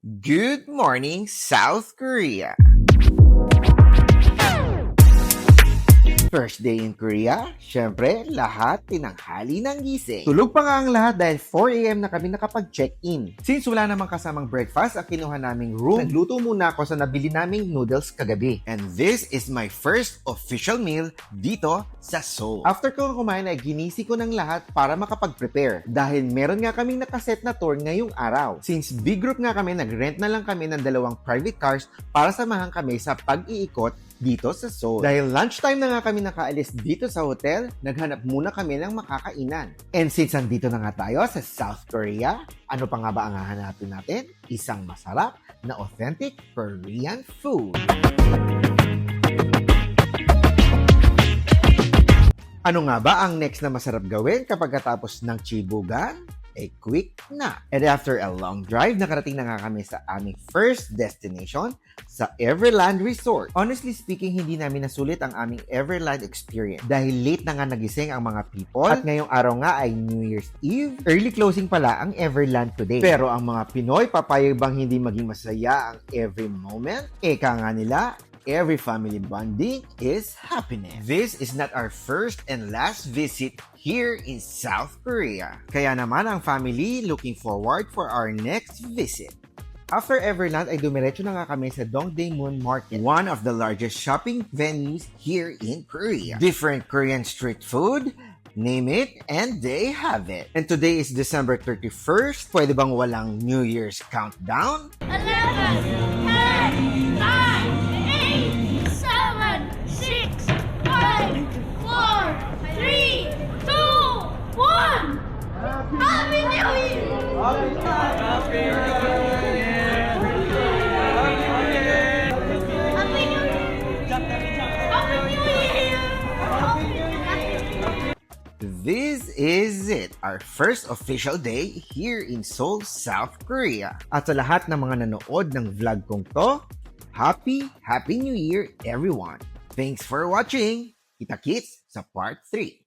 Good morning, South Korea! First day in Korea, syempre, lahat tinanghali ng gising. Tulog pa nga ang lahat dahil 4 a.m. na kami nakapag-check-in. Since wala namang kasamang breakfast ang kinuha naming room, nagluto muna ako sa nabili naming noodles kagabi. And this is my first official meal dito sa Seoul. After ko kumain ay ginisi ko ng lahat para makapag-prepare. Dahil meron nga kaming nakaset na tour ngayong araw. Since big group nga kami, nag-rent na lang kami ng 2 private cars para samahan kami sa pag-iikot dito sa Seoul. Dahil lunchtime na nga kami nakaalis dito sa hotel, naghanap muna kami ng makakainan. And since andito na nga tayo sa South Korea, ano pa nga ba ang hahanapin natin? Isang masarap na authentic Korean food. Ano nga ba ang next na masarap gawin kapag katapos ng chibugan? A quick nap. And after a long drive, nakarating na nga kami sa aming first destination, sa Everland Resort. Honestly speaking, hindi namin nasulit ang aming Everland experience dahil late na nga nagising ang mga people at ngayong araw nga ay New Year's Eve. Early closing pala ang Everland today. Pero ang mga Pinoy, papayag bang hindi maging masaya ang every moment? Eka nga nila, every family bonding is happiness. This is not our first and last visit here in South Korea. Kaya naman ang family looking forward for our next visit. After Everland ay dumiretso na nga kami sa Dongdaemun Market, one of the largest shopping venues here in Korea. Different Korean street food, name it, and they have it. And today is December 31st. Pwede bang walang New Year's countdown? 11, 10, 9, 8, 7, 6, 5, 4, 3, 2, 1. Happy New Year! Happy New Year! Happy New Year! This is it, our first official day here in Seoul, South Korea. At sa lahat ng mga nanood ng vlog kong to, Happy New Year everyone! Thanks for watching! Kita-kits sa part 3.